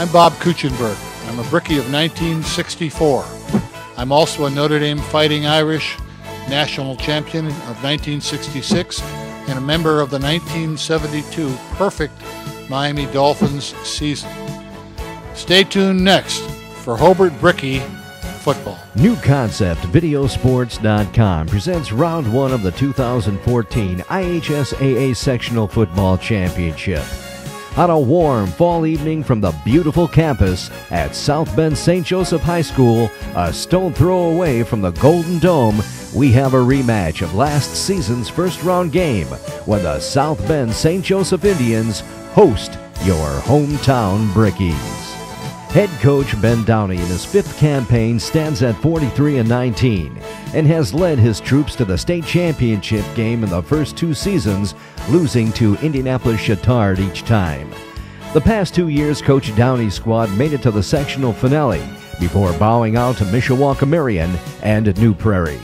I'm Bob Kuchenberg. I'm a Brickie of 1964. I'm also a Notre Dame Fighting Irish national champion of 1966 and a member of the 1972 perfect Miami Dolphins season. Stay tuned next for Hobart Brickie football. New Concept Videosports.com presents round one of the 2014 IHSAA Sectional Football Championship. On a warm fall evening from the beautiful campus at South Bend St. Joseph High School, a stone throw away from the Golden Dome, we have a rematch of last season's first round game when the South Bend St. Joseph Indians host your hometown Brickies. Head coach Ben Downey in his fifth campaign stands at 43-19 and has led his troops to the state championship game in the first two seasons, losing to Indianapolis Chatard each time. The past 2 years, Coach Downey's squad made it to the sectional finale before bowing out to Mishawaka Marion and New Prairie.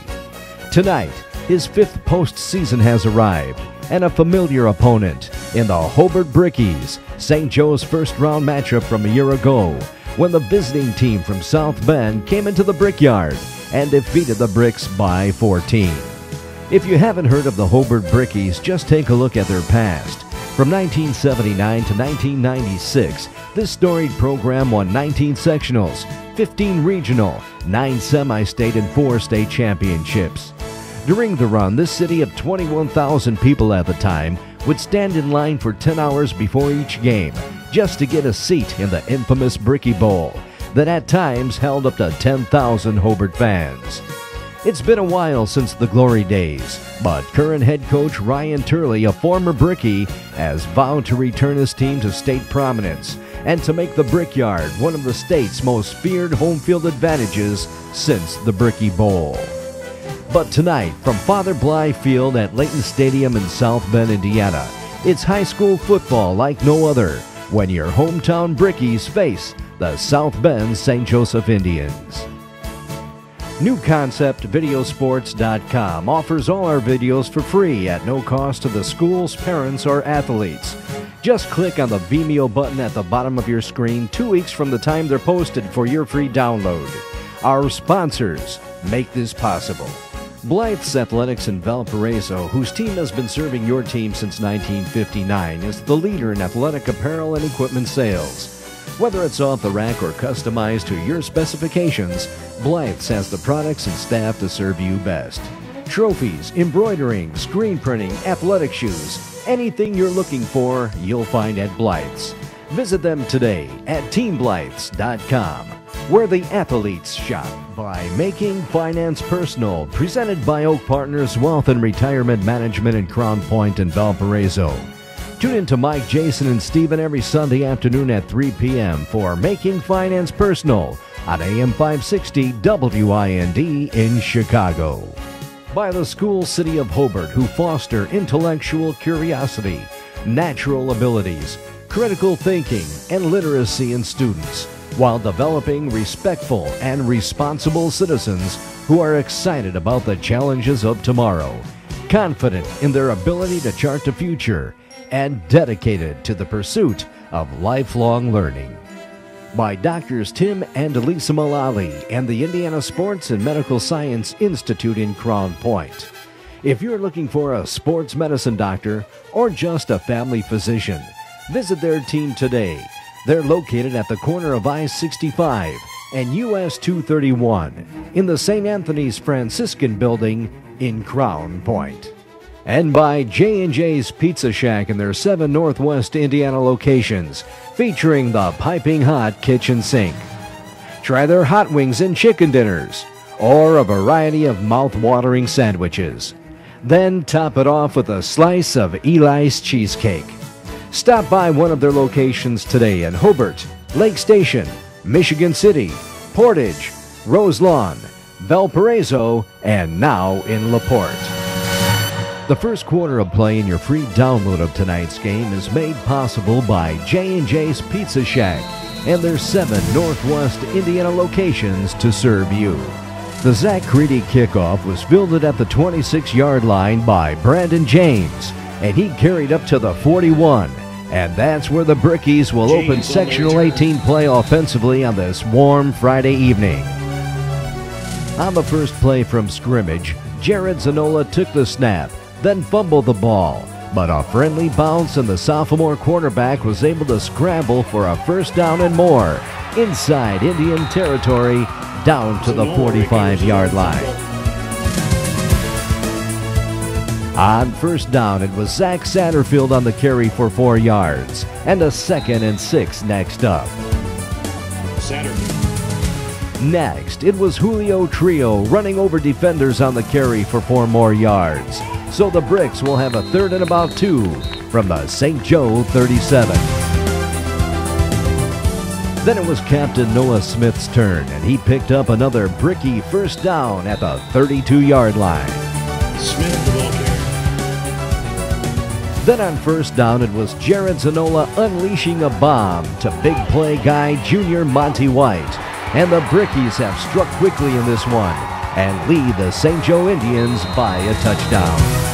Tonight, his fifth postseason has arrived, and a familiar opponent in the Hobart Brickies, St. Joe's first-round matchup from a year ago, when the visiting team from South Bend came into the Brickyard and defeated the Bricks by 14. If you haven't heard of the Hobart Brickies, just take a look at their past. From 1979 to 1996, this storied program won 19 sectionals, 15 regional, 9 semi-state, and 4 state championships. During the run, this city of 21,000 people at the time would stand in line for 10 hours before each game just to get a seat in the infamous Brickie Bowl that at times held up to 10,000 Hobart fans. It's been a while since the glory days, but current head coach Ryan Turley, a former Brickie, has vowed to return his team to state prominence and to make the Brickyard one of the state's most feared home field advantages since the Brickie Bowl. But tonight, from Father Bly Field at Layton Stadium in South Bend, Indiana, it's high school football like no other when your hometown Brickies face the South Bend St. Joseph Indians. New Concept Videosports.com offers all our videos for free at no cost to the schools, parents, or athletes. Just click on the Vimeo button at the bottom of your screen 2 weeks from the time they're posted for your free download. Our sponsors make this possible. Blythe's Athletics in Valparaiso, whose team has been serving your team since 1959, is the leader in athletic apparel and equipment sales. Whether it's off the rack or customized to your specifications, Blythe's has the products and staff to serve you best. Trophies, embroidering, screen printing, athletic shoes, anything you're looking for, you'll find at Blythe's. Visit them today at teamblythes.com, where the athletes shop. By Making Finance Personal, presented by Oak Partners Wealth and Retirement Management in Crown Point and Valparaiso. Tune in to Mike, Jason, and Stephen every Sunday afternoon at 3 p.m. for Making Finance Personal on AM 560 WIND in Chicago. By the School City of Hobart, who foster intellectual curiosity, natural abilities, critical thinking, and literacy in students, while developing respectful and responsible citizens who are excited about the challenges of tomorrow, confident in their ability to chart the future, and dedicated to the pursuit of lifelong learning. By Doctors Tim and Lisa Mullally and the Indiana Sports and Medical Science Institute in Crown Point. If you're looking for a sports medicine doctor or just a family physician, visit their team today. They're located at the corner of I-65 and US 231 in the St. Anthony's Franciscan Building in Crown Point. And by J&J's Pizza Shack in their 7 Northwest Indiana locations, featuring the piping hot kitchen sink. Try their hot wings and chicken dinners, or a variety of mouth-watering sandwiches. Then top it off with a slice of Eli's cheesecake. Stop by one of their locations today in Hobart, Lake Station, Michigan City, Portage, Roselawn, Valparaiso, and now in LaPorte. The first quarter of play in your free download of tonight's game is made possible by J&J's Pizza Shack and their 7 Northwest Indiana locations to serve you. The Zach Creedy kickoff was fielded at the 26-yard line by Brandon James, and he carried up to the 41 And that's where the Brickies will open Sectional 18 play offensively on this warm Friday evening. On the first play from scrimmage, Jared Zanola took the snap, then fumbled the ball. But a friendly bounce and the sophomore quarterback was able to scramble for a first down and more inside Indian territory down to the 45-yard line. On first down, it was Zach Satterfield on the carry for 4 yards, and a 2nd and 6 next up. Next, it was Julio Trio running over defenders on the carry for 4 more yards. So the Bricks will have a 3rd and about 2 from the St. Joe 37. Then it was Captain Noah Smith's turn, and he picked up another Bricky first down at the 32-yard line. Smith, the ball carrier. Then on first down, it was Jared Zanola unleashing a bomb to big play guy Junior Monty White. And the Brickies have struck quickly in this one and lead the St. Joe Indians by a touchdown.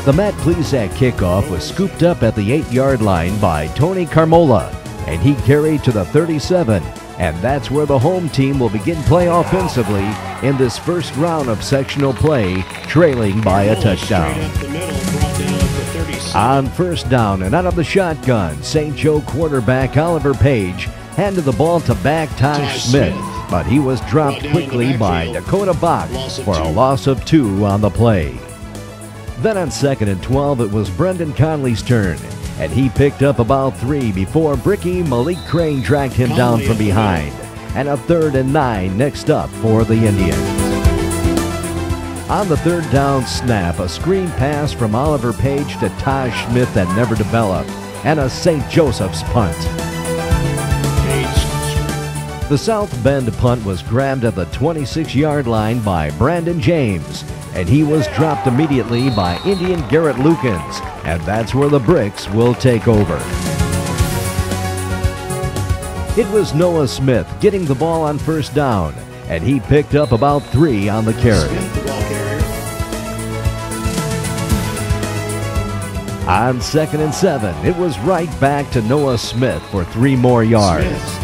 The Matt Plezak kickoff was scooped up at the 8-yard line by Tony Carmola, and he carried to the 37, and that's where the home team will begin play offensively in this first round of sectional play, trailing by a touchdown. On first down and out of the shotgun, St. Joe quarterback Oliver Page handed the ball to back Tosh Smith, but he was dropped quickly by Dakota Bach for a loss of 2 on the play. Then on 2nd and 12, it was Brendan Conley's turn, and he picked up about 3 before Bricky Malik Crane tracked him down from behind, and a 3rd and 9 next up for the Indians. On the 3rd down snap, a screen pass from Oliver Page to Tosh Smith that never developed, and a St. Joseph's punt. The South Bend punt was grabbed at the 26-yard line by Brandon James, and he was dropped immediately by Indian Garrett Lukens, and that's where the Bricks will take over. It was Noah Smith getting the ball on first down, and he picked up about 3 on the carry. On 2nd and 7, it was right back to Noah Smith for 3 more yards.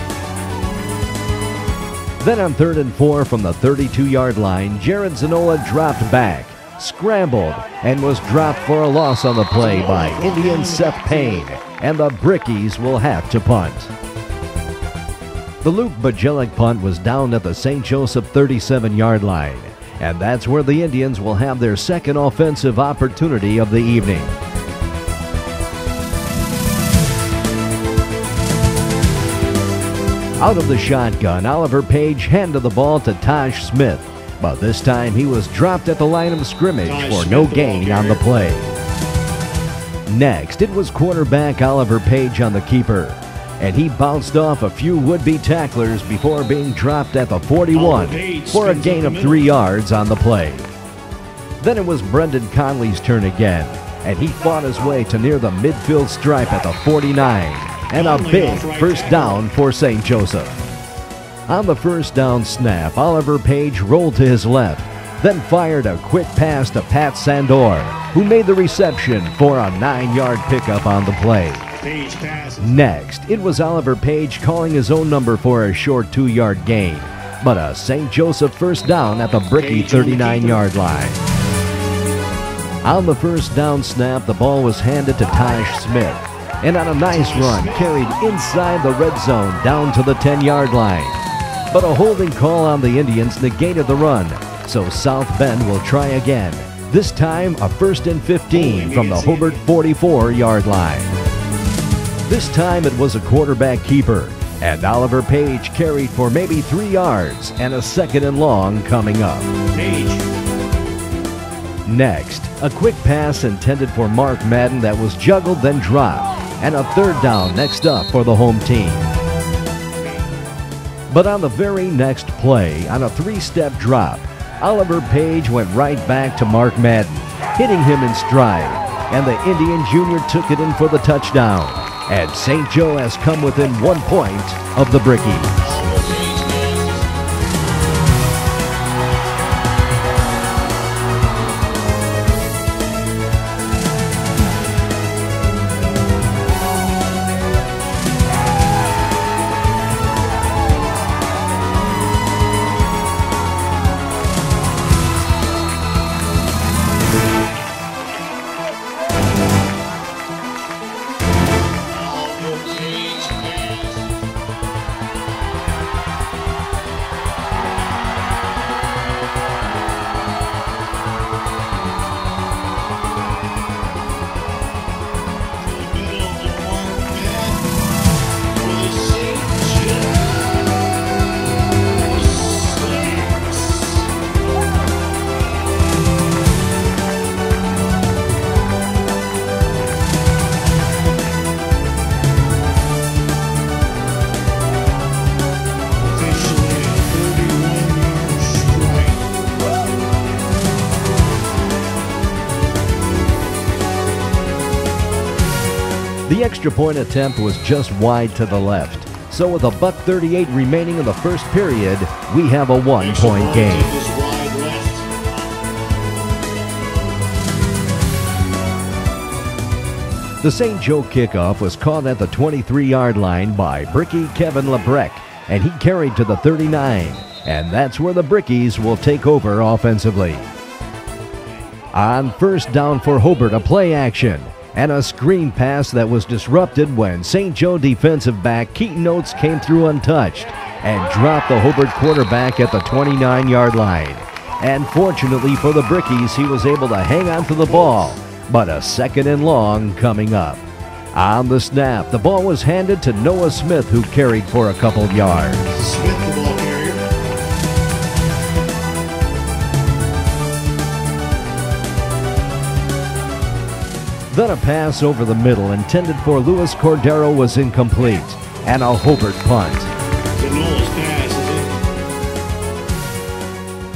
Then on 3rd and 4 from the 32-yard line, Jared Zanola dropped back, scrambled, and was dropped for a loss on the play by Indian Seth Payne, and the Brickies will have to punt. The Luke Bajelic punt was down at the St. Joseph 37-yard line, and that's where the Indians will have their second offensive opportunity of the evening. Out of the shotgun, Oliver Page handed the ball to Tosh Smith, but this time he was dropped at the line of scrimmage for no gain on the play. Next, it was quarterback Oliver Page on the keeper, and he bounced off a few would-be tacklers before being dropped at the 41 for a gain of 3 yards on the play. Then it was Brendan Conley's turn again, and he fought his way to near the midfield stripe at the 49. And a big first down for St. Joseph. On the first down snap, Oliver Page rolled to his left, then fired a quick pass to Pat Sandor, who made the reception for a 9-yard pickup on the play. Next, it was Oliver Page calling his own number for a short 2-yard gain, but a St. Joseph first down at the Bricky 39-yard line. On the first down snap, the ball was handed to Tosh Smith, and on a nice run, carried inside the red zone down to the 10-yard line. But a holding call on the Indians negated the run, so South Bend will try again, this time a 1st and 15 from the Hobart 44-yard line. This time it was a quarterback keeper, and Oliver Page carried for maybe 3 yards and a 2nd and long coming up. Next, a quick pass intended for Mark Madden that was juggled then dropped, and a 3rd down next up for the home team. But on the very next play, on a 3-step drop, Oliver Page went right back to Mark Madden, hitting him in stride, and the Indian Junior took it in for the touchdown, and St. Joe has come within 1 point of the Brickies. The extra point attempt was just wide to the left. So with $1:38 remaining in the first period, we have a 1-point game. The St. Joe kickoff was caught at the 23-yard line by Bricky Kevin Lebrecht, and he carried to the 39, and that's where the Brickies will take over offensively. On first down for Hobart, a play action, and a screen pass that was disrupted when St. Joe defensive back Keaton Oates came through untouched and dropped the Hobart quarterback at the 29-yard line. And fortunately for the Brickies, he was able to hang on to the ball, but a 2nd and long coming up. On the snap, the ball was handed to Noah Smith, who carried for a couple yards. Smith, the ball carrier. Then a pass over the middle intended for Luis Cordero was incomplete, and a Hobart punt. Sectionals pass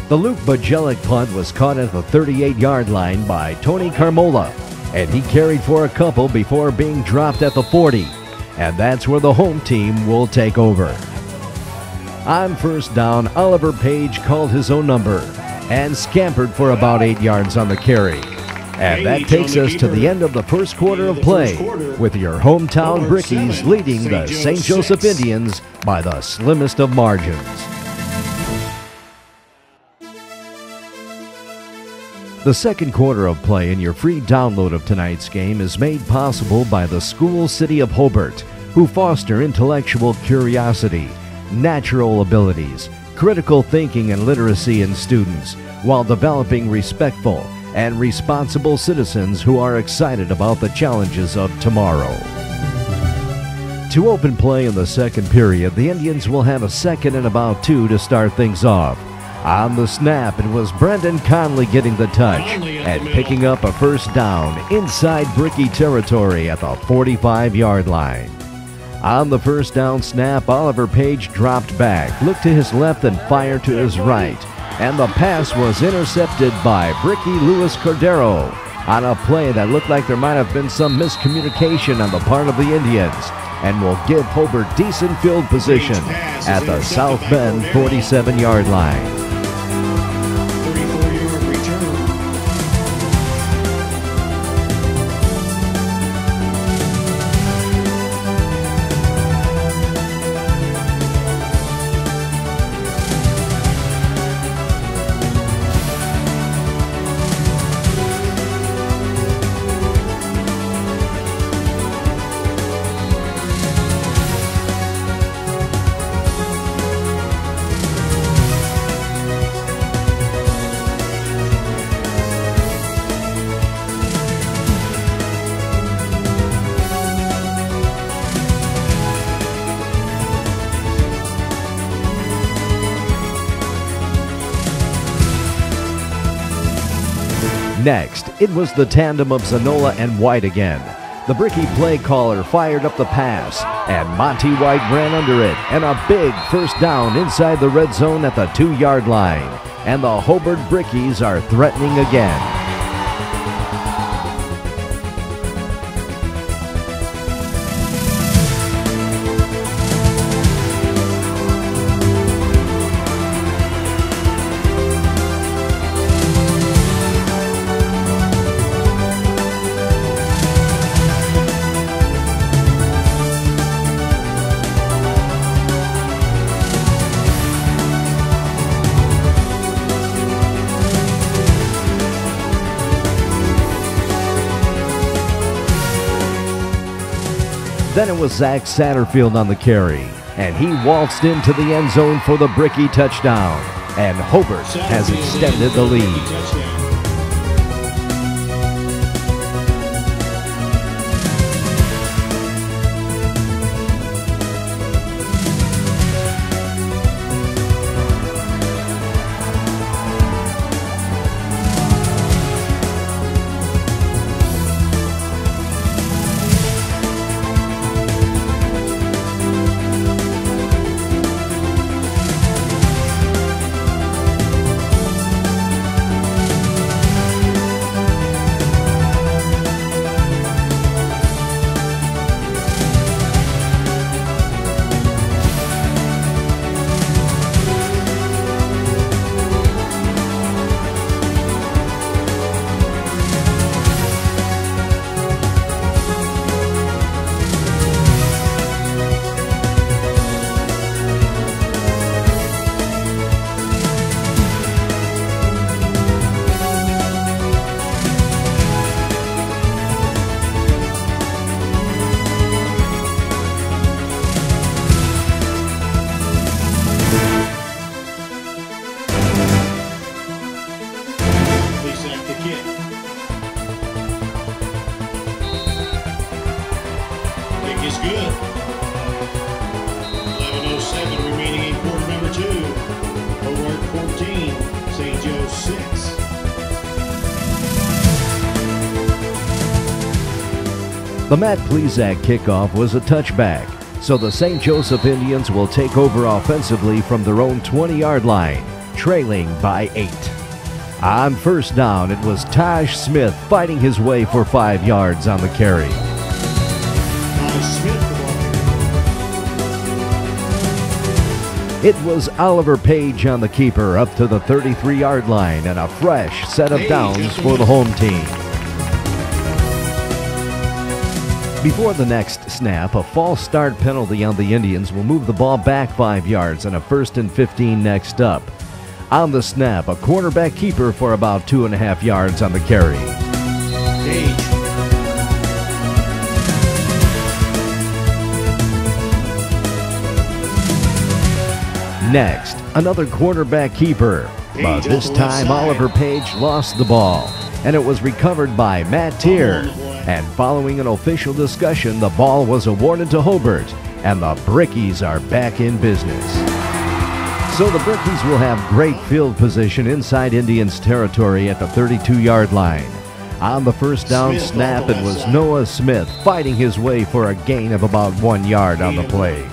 is The Luke Bajelic punt was caught at the 38-yard line by Tony Carmola, and he carried for a couple before being dropped at the 40, and that's where the home team will take over. On first down, Oliver Page called his own number and scampered for about 8 yards on the carry. And that takes us to the end of the first quarter of play, with your hometown Brickies leading the St. Joseph Indians by the slimmest of margins. The second quarter of play and your free download of tonight's game is made possible by the School City of Hobart, who foster intellectual curiosity, natural abilities, critical thinking and literacy in students, while developing respectful and responsible citizens who are excited about the challenges of tomorrow. To open play in the second period, the Indians will have a 2nd and about 2 to start things off. On the snap, it was Brendan Conley getting the touch and picking up a first down inside Bricky territory at the 45-yard line. On the first down snap, Oliver Page dropped back, looked to his left and fired to his right, and the pass was intercepted by Bricky Luis Cordero on a play that looked like there might have been some miscommunication on the part of the Indians, and will give Hobart decent field position at the South Bend 47-yard line. 34-yard return. Next, it was the tandem of Zanola and White again. The Bricky play caller fired up the pass, and Monty White ran under it, and a big first down inside the red zone at the 2-yard line. And the Hobart Brickies are threatening again. Then it was Zach Satterfield on the carry, and he waltzed into the end zone for the Bricky touchdown, and Hobart has extended the lead. Is good. 11:07 remaining in quarter number 2. Hobart 14, St. Joe 6. The Matt Plezak kickoff was a touchback, so the St. Joseph Indians will take over offensively from their own 20-yard line, trailing by 8. On first down, it was Taj Smith fighting his way for 5 yards on the carry. It was Oliver Page on the keeper up to the 33-yard line, and a fresh set of downs for the home team. Before the next snap, a false start penalty on the Indians will move the ball back 5 yards and a 1st and 15 next up. On the snap, a cornerback keeper for about 2.5 yards on the carry. Page. Next, another quarterback keeper, but this time Oliver Page lost the ball, and it was recovered by Matt Tier. And following an official discussion, the ball was awarded to Hobart, and the Brickies are back in business. So the Brickies will have great field position inside Indians territory at the 32-yard line. On the first down snap, it was Noah Smith fighting his way for a gain of about 1 yard on the play.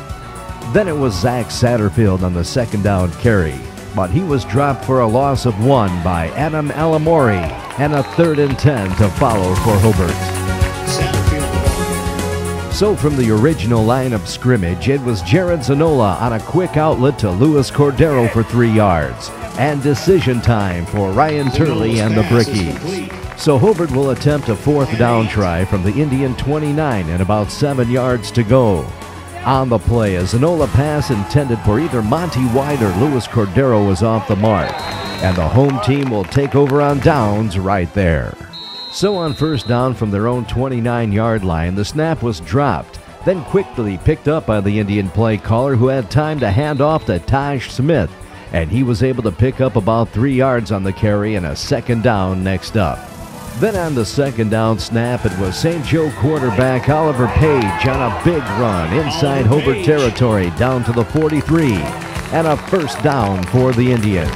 Then it was Zach Satterfield on the second down carry, but he was dropped for a loss of 1 by Adam Alamori, and a 3rd and 10 to follow for Hobart. So from the original line of scrimmage, it was Jared Zanola on a quick outlet to Luis Cordero for 3 yards, and decision time for Ryan Turley and the Brickies. So Hobart will attempt a 4th down try from the Indian 29 and about 7 yards to go. On the play, a Zanola pass intended for either Monty White or Luis Cordero was off the mark, and the home team will take over on downs right there. So on first down from their own 29-yard line, the snap was dropped, then quickly picked up by the Indian play caller, who had time to hand off to Taj Smith, and he was able to pick up about 3 yards on the carry and a 2nd down next up. Then on the 2nd down snap, it was St. Joe quarterback Oliver Page on a big run inside Hobart territory down to the 43, and a 1st down for the Indians.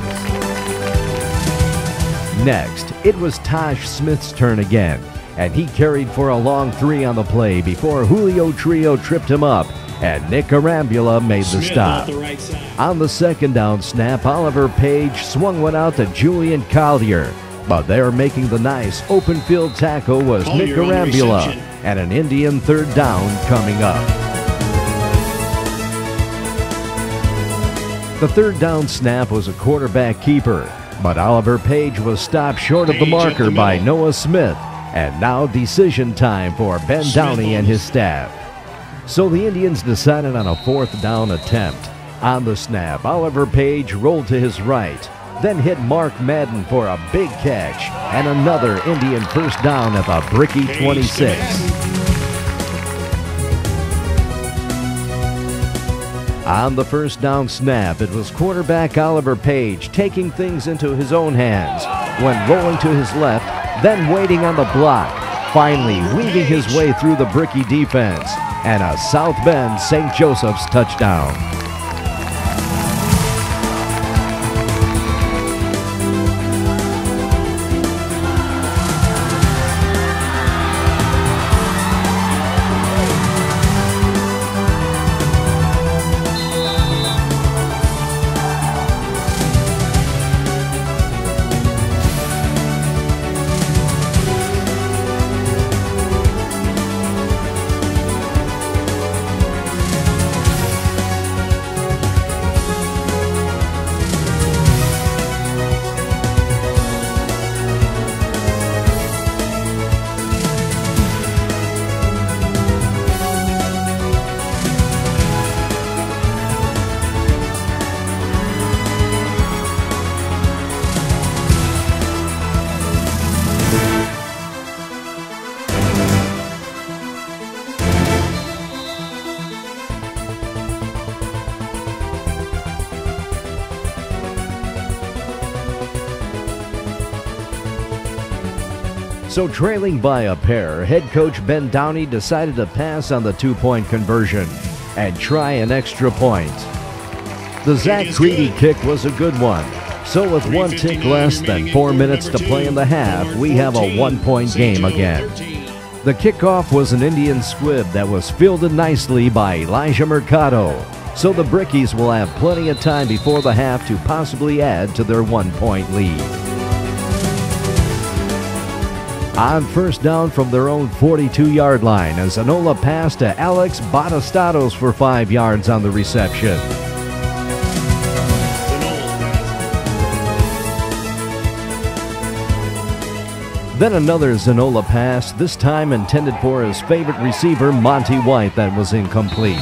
Next, it was Tosh Smith's turn again, and he carried for a long 3 on the play before Julio Trio tripped him up, and Nick Arambula made the stop. On the second down snap, Oliver Page swung one out to Julian Collier, but there making the nice open field tackle was Nick Arambula, and an Indian third down coming up. The third down snap was a quarterback keeper, but Oliver Page was stopped short of the marker by Noah Smith, and now decision time for Ben Downey and his staff. So the Indians decided on a fourth down attempt. On the snap, Oliver Page rolled to his right, then hit Mark Madden for a big catch, and another Indian first down at the Bricky 26. On the first down snap, it was quarterback Oliver Page taking things into his own hands when rolling to his left, then waiting on the block, finally weaving his way through the Bricky defense, and a South Bend St. Joseph's touchdown. So trailing by a pair, head coach Ben Downey decided to pass on the two-point conversion and try an extra point. The Zach Creedy kick was a good one. So with one tick less than 4 minutes to play in the half, we have a one-point game again. The kickoff was an Indian squib that was fielded nicely by Elijah Mercado. So the Brickies will have plenty of time before the half to possibly add to their one-point lead. On first down from their own 42-yard line, a Zanola pass to Alex Batistados for 5 yards on the reception. Then another Zanola pass, this time intended for his favorite receiver, Monty White, that was incomplete.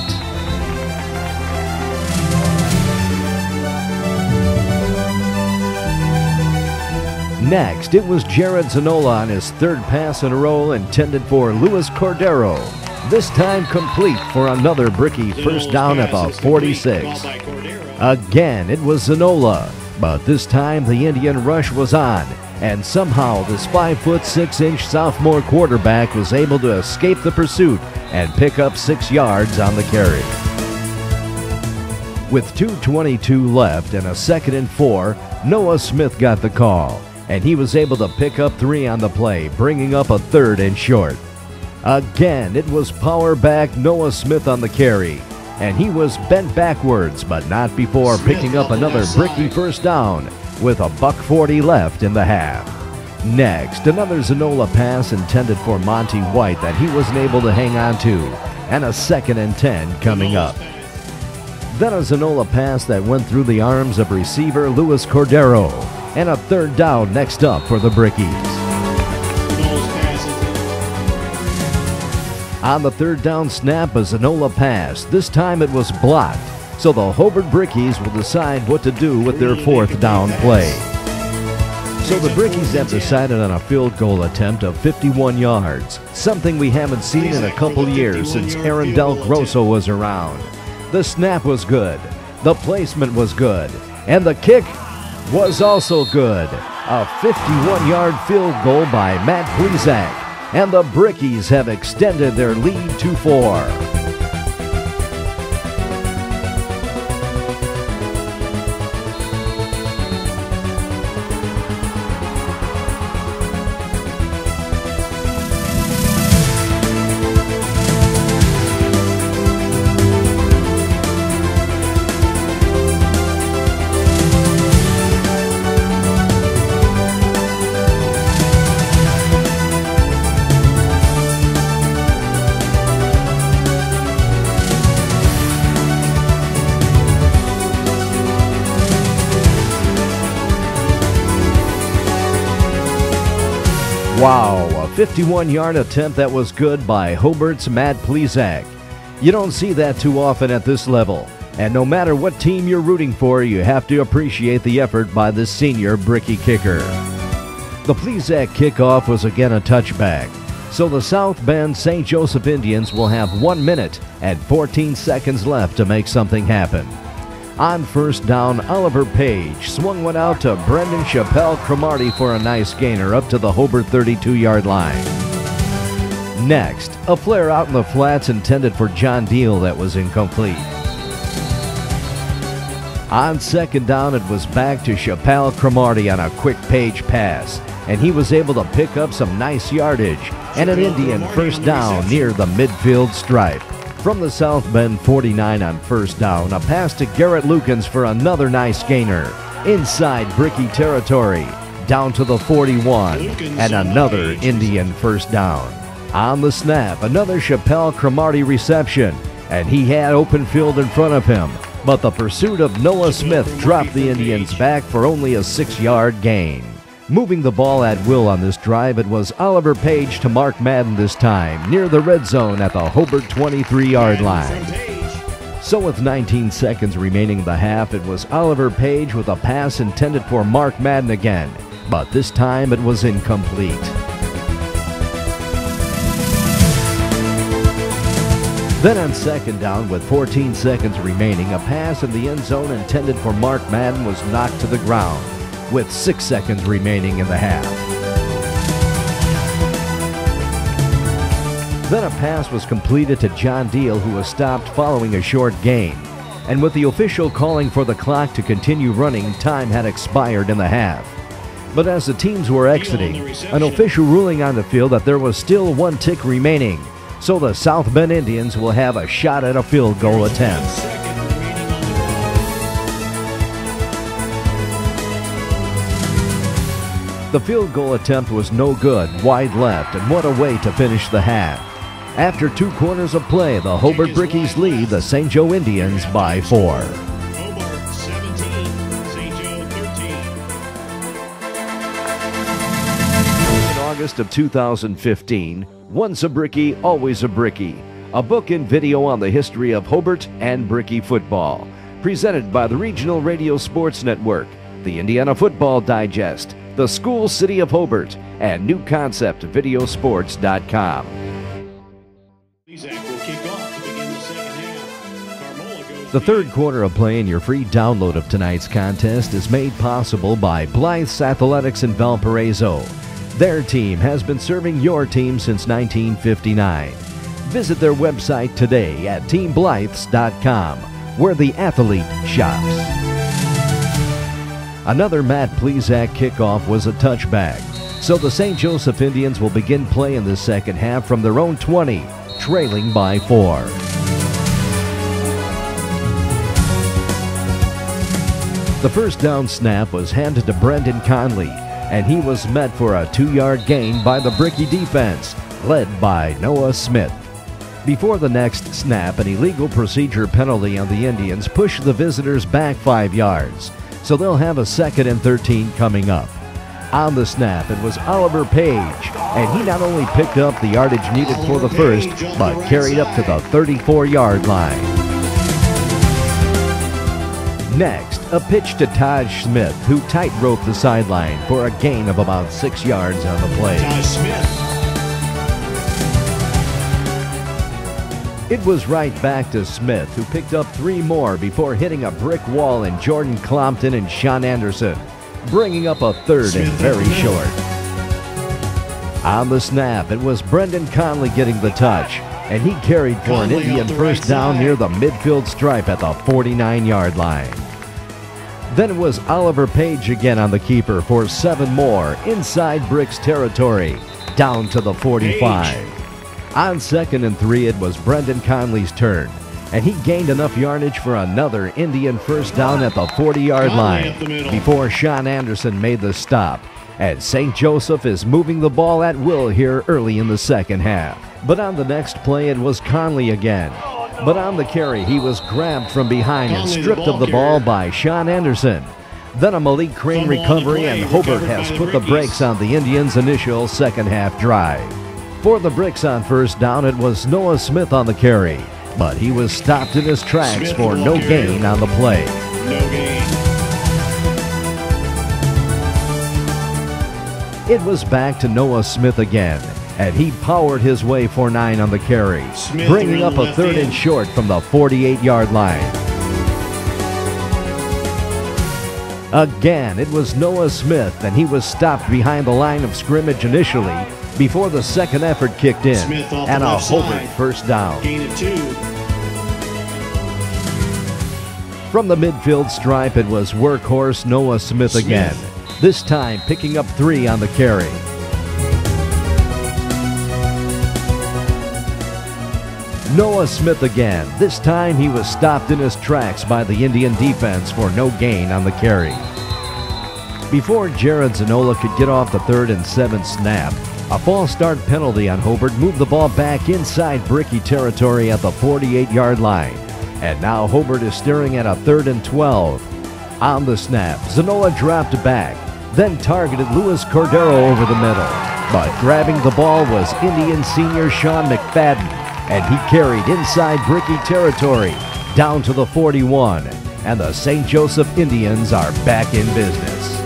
Next, it was Jared Zanola on his third pass in a row intended for Luis Cordero, this time complete for another Bricky first down at the 46. Again, it was Zanola, but this time the Indian rush was on, and somehow this 5'6" sophomore quarterback was able to escape the pursuit and pick up 6 yards on the carry. With 2:22 left and a 2nd and 4, Noah Smith got the call, and he was able to pick up 3 on the play, bringing up a 3rd and short. Again, it was power back Noah Smith on the carry, and he was bent backwards, but not before picking up another Bricky first down with a $1:40 left in the half. Next, another Zanola pass intended for Monty White that he wasn't able to hang on to, and a 2nd and 10 coming up. Then a Zanola pass that went through the arms of receiver Luis Cordero, and a 3rd down next up for the Brickies. On the 3rd down snap, a Zanola pass. This time it was blocked, so the Hobart Brickies will decide what to do with their 4th down play. So the Brickies have decided on a field goal attempt of 51 yards, something we haven't seen in a couple years since Aaron Del Grosso was around. The snap was good, the placement was good, and the kick was also good. A 51-yard field goal by Matt Plezak, and the Brickies have extended their lead to 4. Wow, a 51-yard attempt that was good by Hobart's Matt Plezak. You don't see that too often at this level, and no matter what team you're rooting for, you have to appreciate the effort by the senior Bricky kicker. The Plezak kickoff was again a touchback, so the South Bend St. Joseph Indians will have 1 minute and 14 seconds left to make something happen. On first down, Oliver Page swung one out to Brendan Chappelle Cromartie for a nice gainer up to the Hobart 32-yard line. Next, a flare out in the flats intended for John Deal that was incomplete. On second down, it was back to Chappelle Cromartie on a quick Page pass, and he was able to pick up some nice yardage and an Indian first down near the midfield stripe. From the South Bend 49 on first down, a pass to Garrett Lukens for another nice gainer. Inside Bricky territory, down to the 41, and another Indian first down. On the snap, another Chappelle Cromartie reception, and he had open field in front of him, but the pursuit of Noah Smith dropped the Indians back for only a 6-yard gain. Moving the ball at will on this drive, it was Oliver Page to Mark Madden this time, near the red zone at the Hobart 23-yard line. So with 19 seconds remaining in the half, it was Oliver Page with a pass intended for Mark Madden again, but this time it was incomplete. Then on second down with 14 seconds remaining, a pass in the end zone intended for Mark Madden was knocked to the ground, with 6 seconds remaining in the half. Then a pass was completed to John Deal, who was stopped following a short gain. And with the official calling for the clock to continue running, time had expired in the half. But as the teams were exiting, an official ruling on the field that there was still 1 tick remaining, so the South Bend Indians will have a shot at a field goal attempt. The field goal attempt was no good, wide left, and what a way to finish the half. After 2 quarters of play, the Hobart Brickies lead the St. Joe Indians by 4. Hobart 17, St. Joe 13. In August of 2015, Once a Bricky, Always a Bricky, a book and video on the history of Hobart and Bricky football, presented by the Regional Radio Sports Network, the Indiana Football Digest, the School City of Hobart, and NewConceptVideoSports.com. Plezak will kick off to begin the second half. Carmola goes The third quarter of play and your free download of tonight's contest is made possible by Blythe's Athletics in Valparaiso. Their team has been serving your team since 1959. Visit their website today at TeamBlythes.com, where the athlete shops. Another Matt Plezak kickoff was a touchback, so the St. Joseph Indians will begin play in the second half from their own 20, trailing by 4. The first down snap was handed to Brendan Conley, and he was met for a 2-yard gain by the Bricky defense, led by Noah Smith. Before the next snap, an illegal procedure penalty on the Indians pushed the visitors back 5 yards, so they'll have a 2nd and 13 coming up. On the snap, it was Oliver Page, and he not only picked up the yardage needed for the first, but carried up to the 34-yard line. Next, a pitch to Taj Smith, who tight-roped the sideline for a gain of about 6 yards on the play. Taj Smith. It was right back to Smith, who picked up 3 more before hitting a brick wall in Jordan Clompton and Sean Anderson, bringing up a 3rd and very short. On the snap, it was Brendan Conley getting the touch, and he carried for an Indian first down near the midfield stripe at the 49-yard line. Then it was Oliver Page again on the keeper for 7 more inside Brick's territory, down to the 45. On 2nd and 3, it was Brendan Conley's turn, and he gained enough yardage for another Indian first down at the 40-yard line before Sean Anderson made the stop, and St. Joseph is moving the ball at will here early in the second half. But on the next play, it was Conley again. But on the carry, he was grabbed from behind and stripped of the ball by Sean Anderson. Then a Malik Crane Fumble on the recovery, play, and Hobart recovered has by the put the Brickies. brakes on the Indians' initial second-half drive. For the Bricks on first down, it was Noah Smith on the carry, but he was stopped in his tracks Smith, for the no ball carrier. gain on the play. No gain. It was back to Noah Smith again, and he powered his way for 9 on the carry, Smith bringing around up the a left 3rd and end. short from the 48-yard line. Again, it was Noah Smith, and he was stopped behind the line of scrimmage initially before the second effort kicked in, Smith off the and a left Hobart side. first down. Gain of 2. From the midfield stripe, it was workhorse Noah Smith again, this time picking up 3 on the carry. Noah Smith again. This time he was stopped in his tracks by the Indian defense for no gain on the carry. Before Jared Zanola could get off the 3rd and 7th snap, a false start penalty on Hobart moved the ball back inside Bricky territory at the 48-yard line. And now Hobart is staring at a 3rd and 12. On the snap, Zanola dropped back, then targeted Luis Cordero over the middle. But grabbing the ball was Indian senior Sean McFadden, and he carried inside Bricky territory down to the 41. And the St. Joseph Indians are back in business.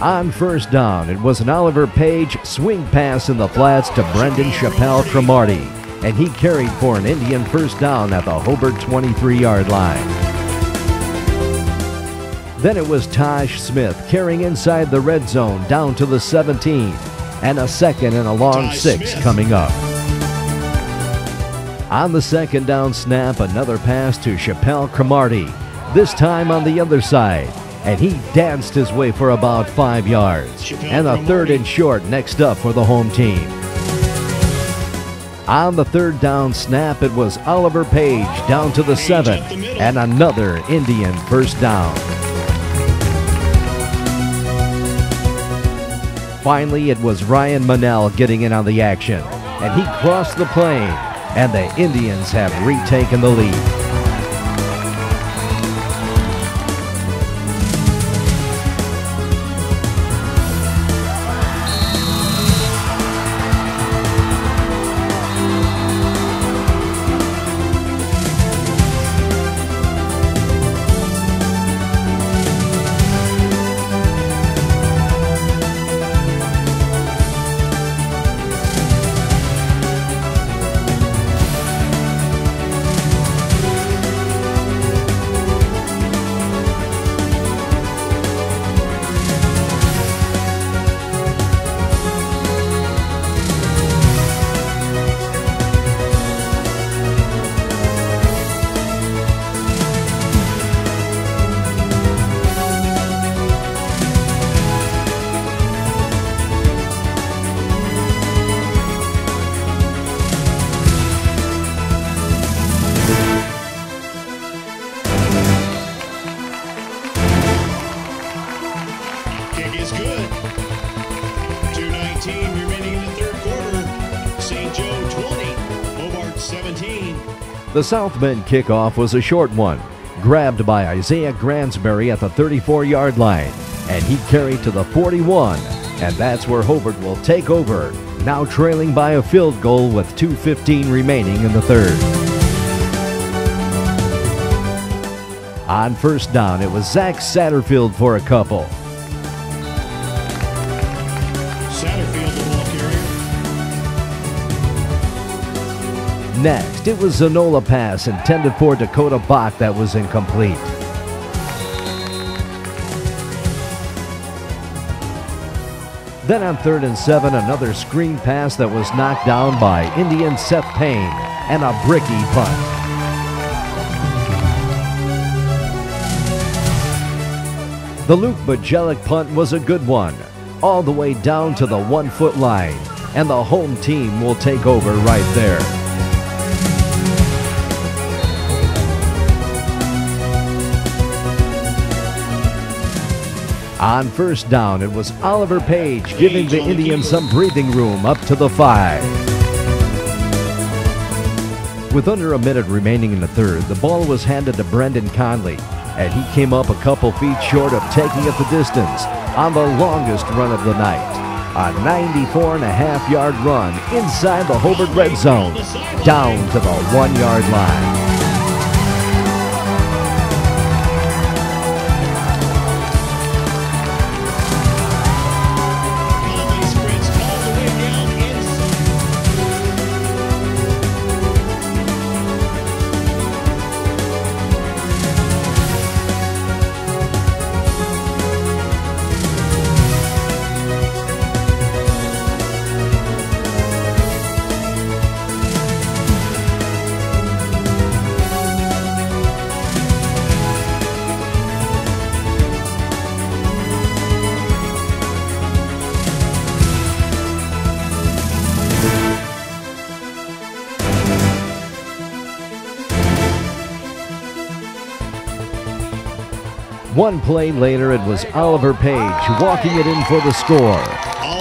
On first down, it was an Oliver Page swing pass in the flats to Brendan Chappelle Cromartie, and he carried for an Indian first down at the Hobart 23-yard line. Then it was Taj Smith carrying inside the red zone down to the 17, and a 2nd and a long Taj 6 Smith. coming up. On the second down snap, another pass to Chappelle Cromartie, this time on the other side, and he danced his way for about 5 yards. Chappelle And a 3rd and short next up for the home team. On the 3rd down snap, it was Oliver Page down to the Page 7, up the middle. and another Indian first down. Finally, it was Ryan Manel getting in on the action, and he crossed the plane, and the Indians have retaken the lead. Kick is good. 2:19 remaining in the 3rd quarter. St. Joe 20, Hobart 17. The South Bend kickoff was a short one, grabbed by Isaiah Gransberry at the 34-yard line, and he carried to the 41, and that's where Hobart will take over, now trailing by a field goal with 2:15 remaining in the 3rd. On first down, it was Zach Satterfield for a couple. Satterfield, the ball carrier. Next, it was Zanola pass intended for Dakota Bach that was incomplete. Then on 3rd and 7, another screen pass that was knocked down by Indian Seth Payne and a bricky punt. The Luke Bajelic punt was a good one, all the way down to the 1-foot line, and the home team will take over right there. On 1st down, it was Oliver Page giving the Indians some breathing room up to the 5. With under a minute remaining in the 3rd, the ball was handed to Brendan Conley, and he came up a couple feet short of taking it the distance on the longest run of the night. A 94.5-yard run inside the Hobart red zone, down to the 1-yard line. One play later, it was Oliver Page walking it in for the score.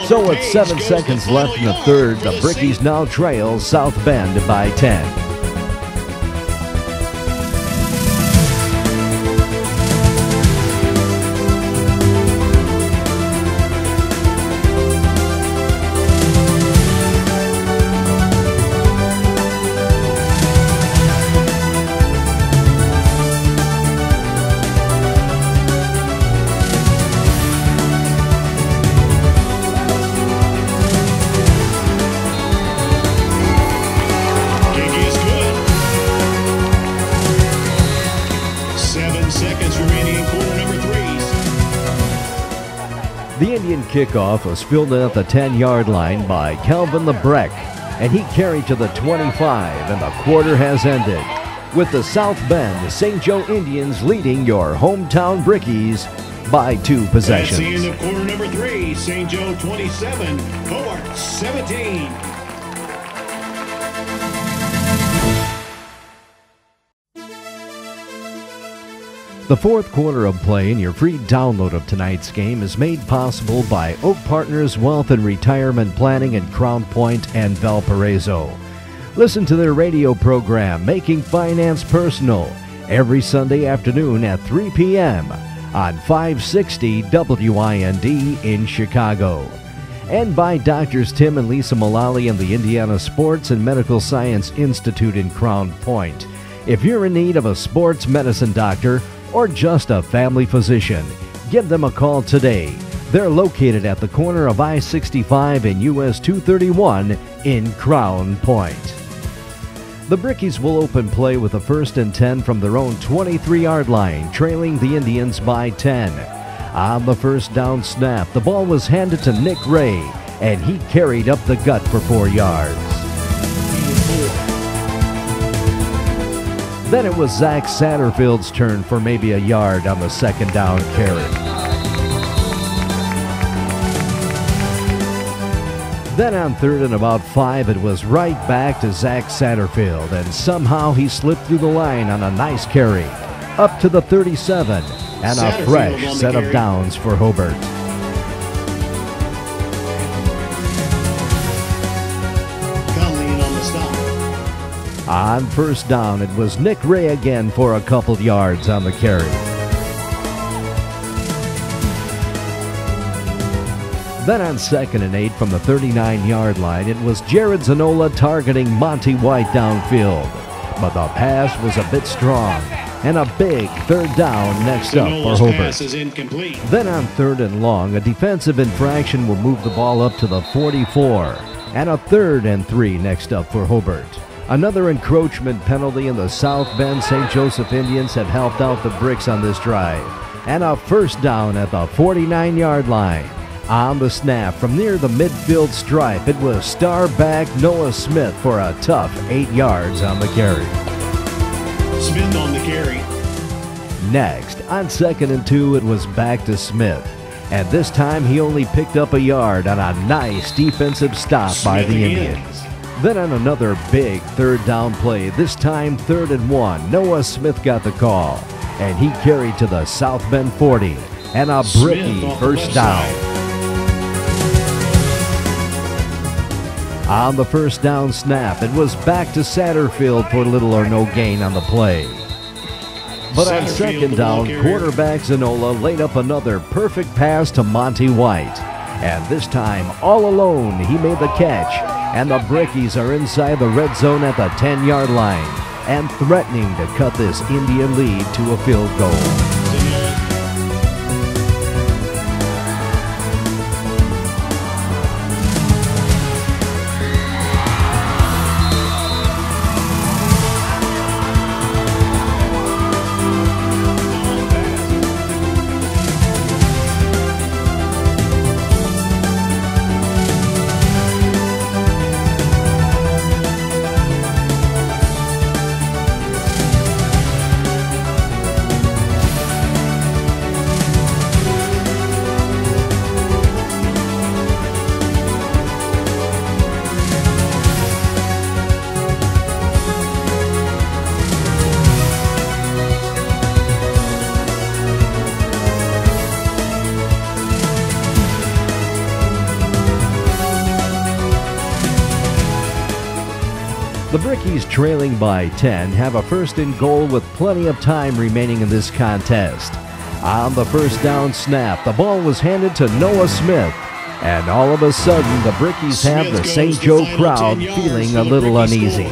So with 7 seconds left in the 3rd, the Brickies now trail South Bend by 10. The Indian kickoff was fielded at the 10-yard line by Calvin LeBrecq, and he carried to the 25, and the quarter has ended, with the South Bend St. Joe Indians leading your hometown Brickies by 2 possessions. That's the end of quarter number 3. St. Joe 27, Hobart 17. The 4th quarter of play and your free download of tonight's game is made possible by Oak Partners Wealth and Retirement Planning in Crown Point and Valparaiso. Listen to their radio program, Making Finance Personal, every Sunday afternoon at 3 p.m. on 560 WIND in Chicago. And by Doctors Tim and Lisa Mullally and the Indiana Sports and Medical Science Institute in Crown Point. If you're in need of a sports medicine doctor or just a family physician, give them a call today. They're located at the corner of I-65 and US 231 in Crown Point. The Brickies will open play with a 1st and 10 from their own 23-yard line, trailing the Indians by 10. On the 1st down snap, the ball was handed to Nick Ray, and he carried up the gut for 4 yards. Then it was Zach Satterfield's turn for maybe a yard on the 2nd down carry. Then on 3rd and about 5, it was right back to Zach Satterfield, and somehow he slipped through the line on a nice carry, up to the 37, and a fresh set of downs for Hobart. On 1st down, it was Nick Ray again for a couple yards on the carry. Then on 2nd and 8 from the 39-yard line, it was Jared Zanola targeting Monty White downfield. But the pass was a bit strong, and a big 3rd down next up for Hobart. Then on 3rd and long, a defensive infraction will move the ball up to the 44, and a 3rd and 3 next up for Hobart. Another encroachment penalty, and the South Bend St. Joseph Indians have helped out the Bricks on this drive. And a 1st down at the 49-yard line. On the snap from near the midfield stripe, it was star back Noah Smith for a tough 8 yards on the carry. Smith on the carry. Next, on 2nd and 2, it was back to Smith. And this time he only picked up a yard on a nice defensive stop by the Indians. Then on another big 3rd down play, this time 3rd and 1, Noah Smith got the call. And he carried to the South Bend 40 and a bricky first down. On the first down snap, it was back to Satterfield for little or no gain on the play. But on 2nd down, quarterback Zanola laid up another perfect pass to Monty White. And this time, all alone, he made the catch. And the Brickies are inside the red zone at the 10-yard line and threatening to cut this Indian lead to a field goal. The Brickies, trailing by 10, have a 1st and goal with plenty of time remaining in this contest. On the first down snap, the ball was handed to Noah Smith. And all of a sudden, the Brickies have the St. Joe crowd feeling a little uneasy.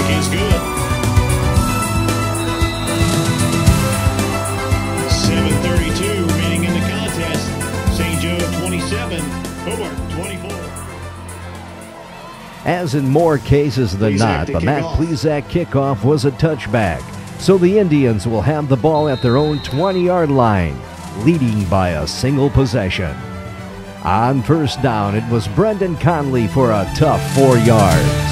Is good. 7:32 remaining in the contest. St. Joe 27, Hobart 24. As in more cases than not, the Matt Plezak kickoff was a touchback. So the Indians will have the ball at their own 20-yard line, leading by a single possession. On 1st down, it was Brendan Conley for a tough 4 yards.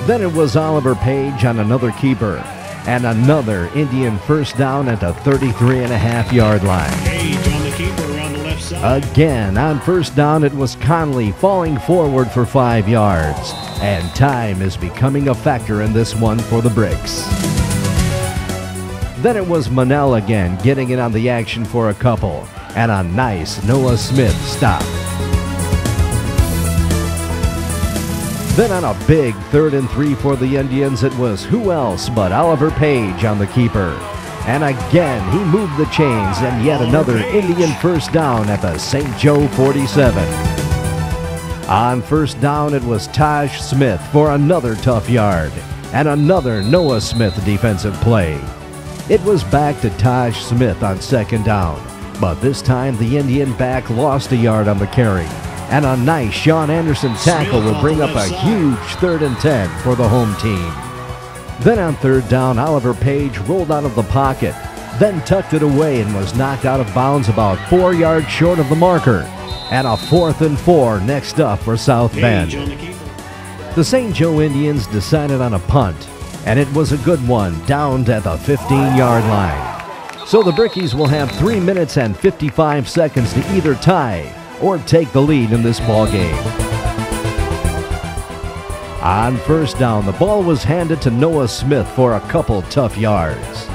Then it was Oliver Page on another keeper, and another Indian 1st down at the 33.5-yard line. Page on the keeper around the left side. Again, on 1st down, it was Conley falling forward for 5 yards, and time is becoming a factor in this one for the Bricks. Then it was Manel again, getting in on the action for a couple, and a nice Noah Smith stop. Then on a big 3rd and 3 for the Indians, it was who else but Oliver Page on the keeper. And again, he moved the chains, and yet another Indian 1st down at the St. Joe 47. On 1st down, it was Taj Smith for another tough yard, and another Noah Smith defensive play. It was back to Taj Smith on 2nd down, but this time the Indian back lost a yard on the carry. And a nice Sean Anderson tackle will bring up a huge 3rd and 10 for the home team. Then on 3rd down, Oliver Page rolled out of the pocket, then tucked it away and was knocked out of bounds about 4 yards short of the marker. And a 4th and 4 next up for South Bend. The St. Joe Indians decided on a punt, and it was a good one down at the 15-yard line. So the Brickies will have 3 minutes and 55 seconds to either tie or take the lead in this ball game. On first down, the ball was handed to Noah Smith for a couple tough yards.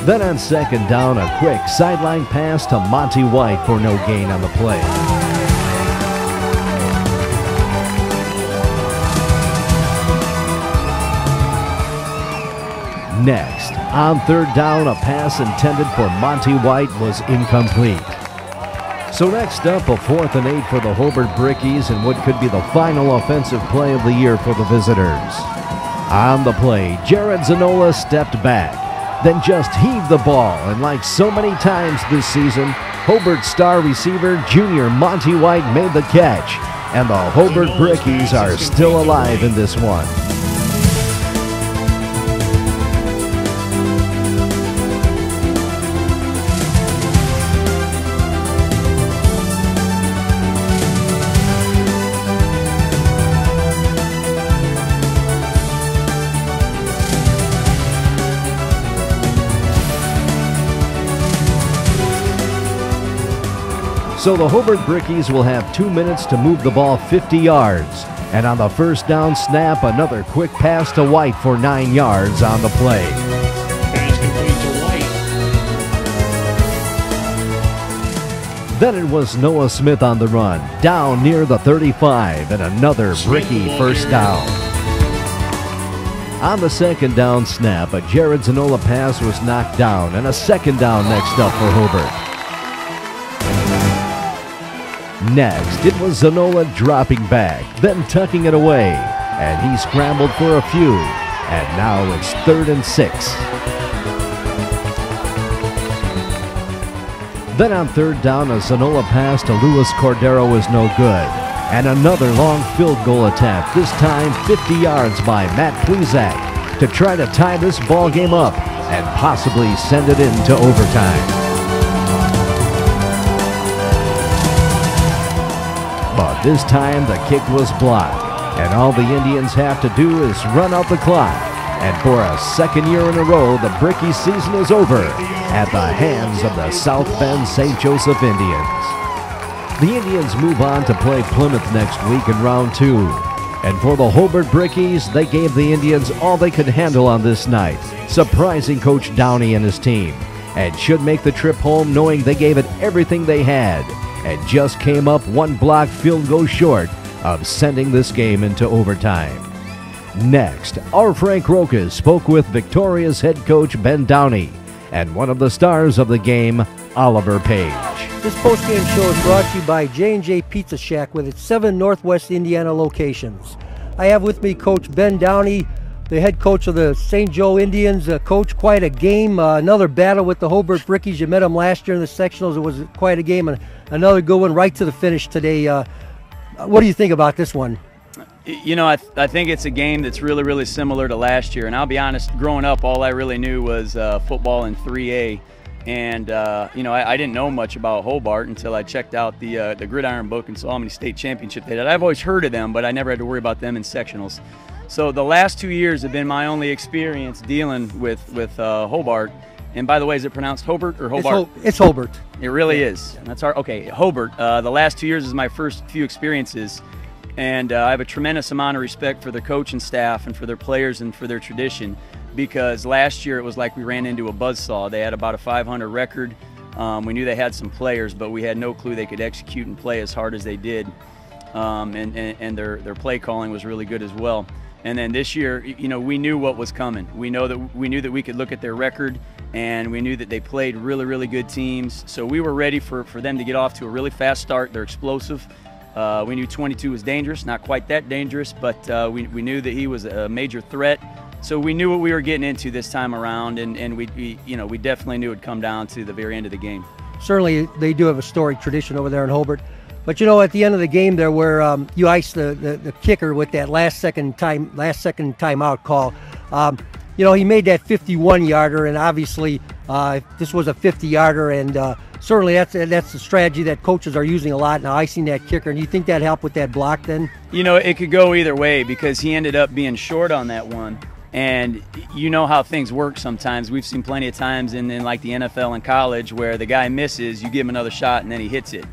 Then on second down, a quick sideline pass to Monty White for no gain on the play. Next, on third down, a pass intended for Monty White was incomplete. So next up, a 4th and 8 for the Hobart Brickies in what could be the final offensive play of the year for the visitors. On the play, Jared Zanola stepped back, then just heaved the ball, and like so many times this season, Hobart star receiver junior Monty White made the catch, and the Hobart Brickies are still alive in this one. So the Hobart Brickies will have 2 minutes to move the ball 50 yards. And on the first down snap, another quick pass to White for 9 yards on the play. Pass complete to White. Then it was Noah Smith on the run, down near the 35, and another Bricky first down. On the second down snap, a Jared Zanola pass was knocked down, and a second down next up for Hobart. Next, it was Zanola dropping back, then tucking it away, and he scrambled for a few, and now it's 3rd and 6. Then on third down, a Zanola pass to Luis Cordero was no good, and another long field goal attempt, this time 50 yards by Matt Plezak, to try to tie this ball game up and possibly send it into overtime. But this time the kick was blocked, and all the Indians have to do is run out the clock. And for a second year in a row, the Bricky season is over at the hands of the South Bend St. Joseph Indians. The Indians move on to play Plymouth next week in round 2. And for the Hobart Brickies, they gave the Indians all they could handle on this night, surprising Coach Downey and his team, and should make the trip home knowing they gave it everything they had, and just came up one blocked field goal short of sending this game into overtime. Next, our Frank Rokas spoke with Victoria's head coach Ben Downey and one of the stars of the game, Oliver Page. This postgame show is brought to you by J&J Pizza Shack with its 7 Northwest Indiana locations. I have with me Coach Ben Downey, the head coach of the St. Joe Indians. Coach, quite a game, another battle with the Hobart Brickies. You met them last year in the sectionals. It was quite a game, and another good one right to the finish today. What do you think about this one? You know, I think it's a game that's really, really similar to last year. And I'll be honest, growing up, all I really knew was football in 3A. And, you know, I didn't know much about Hobart until I checked out the Gridiron book and saw how many state championships they had. I've always heard of them, but I never had to worry about them in sectionals. So the last 2 years have been my only experience dealing with Hobart. And by the way, is it pronounced Hobart or Hobart? It's Hobart. It really is. That's our, okay, Hobart. The last 2 years is my first few experiences. And I have a tremendous amount of respect for their coaching staff and for their players and for their tradition, because last year it was like we ran into a buzzsaw. They had about a 500 record. We knew they had some players, but we had no clue they could execute and play as hard as they did. And their play calling was really good as well. And then this year, you know, we knew what was coming. We knew that we could look at their record, and we knew that they played really, really good teams. So we were ready for them to get off to a really fast start. They're explosive. We knew 22 was dangerous, not quite that dangerous, but we knew that he was a major threat. So we knew what we were getting into this time around, and we definitely knew it would come down to the very end of the game. Certainly, they do have a storied tradition over there in Hobart. But you know, at the end of the game there, where you iced the kicker with that last second timeout call, you know, he made that 51-yarder, and obviously this was a 50-yarder, and certainly that's the strategy that coaches are using a lot now, icing that kicker. And you think that helped with that block then? You know, it could go either way, because he ended up being short on that one. And you know how things work sometimes. We've seen plenty of times in like the NFL and college where the guy misses, you give him another shot, and then he hits it.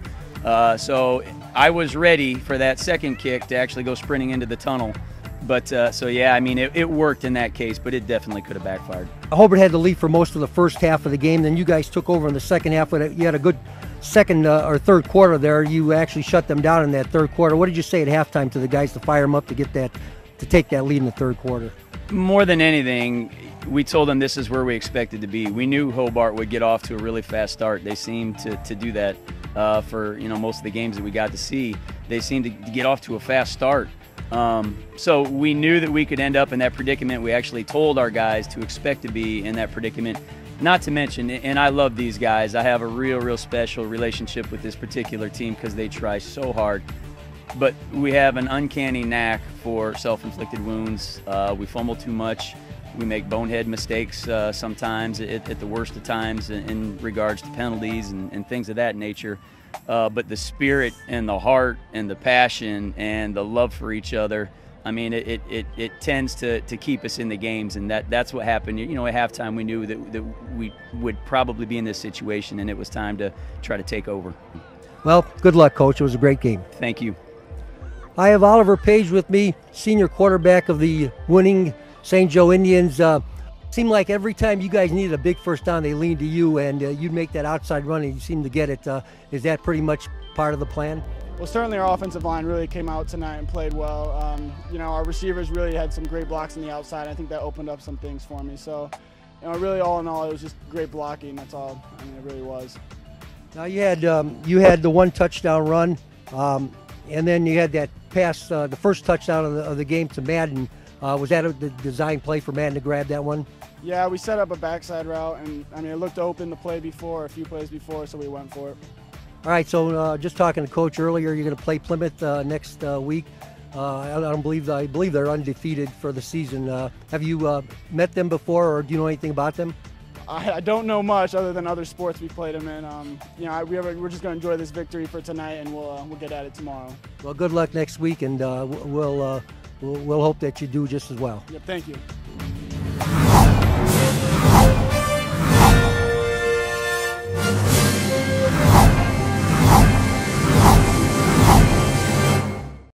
So I was ready for that second kick to actually go sprinting into the tunnel. But so yeah, I mean, it worked in that case, but it definitely could have backfired. Hobart had the lead for most of the first half of the game. Then you guys took over in the second half. But you had a good second or third quarter there. You actually shut them down in that third quarter. What did you say at halftime to the guys to fire them up to get that, to take that lead in the third quarter? More than anything, we told them this is where we expected to be. We knew Hobart would get off to a really fast start. They seemed to do that for most of the games that we got to see. They seemed to get off to a fast start. So we knew that we could end up in that predicament. We actually told our guys to expect to be in that predicament. Not to mention, and I love these guys, I have a real special relationship with this particular team because they try so hard. But we have an uncanny knack for self-inflicted wounds. We fumble too much. We make bonehead mistakes sometimes at the worst of times in regards to penalties and things of that nature. But the spirit and the heart and the passion and the love for each other, I mean, it tends to keep us in the games, and that's what happened. At halftime we knew that we would probably be in this situation, and it was time to try to take over. Well, good luck, Coach. It was a great game. Thank you. I have Oliver Page with me, senior quarterback of the winning St. Joe Indians. Seemed like every time you guys needed a big first down, they leaned to you, and you'd make that outside run, and you seemed to get it. Is that pretty much part of the plan? Well, certainly our offensive line really came out tonight and played well. Our receivers really had some great blocks on the outside. I think that opened up some things for me. So, really all in all, it was just great blocking. That's all. I mean, it really was. Now you had the one touchdown run, and then you had that pass, the first touchdown of the game to Madden. Was that the design play for Madden to grab that one? Yeah, we set up a backside route, and I mean, it looked open the play before, a few plays before, so we went for it. All right, so just talking to Coach earlier, you're going to play Plymouth next week. I believe they're undefeated for the season. Have you met them before, or do you know anything about them? I don't know much other than other sports we played them in. We're just going to enjoy this victory for tonight, and we'll get at it tomorrow. Well, good luck next week, and we'll hope that you do just as well. Yep, thank you.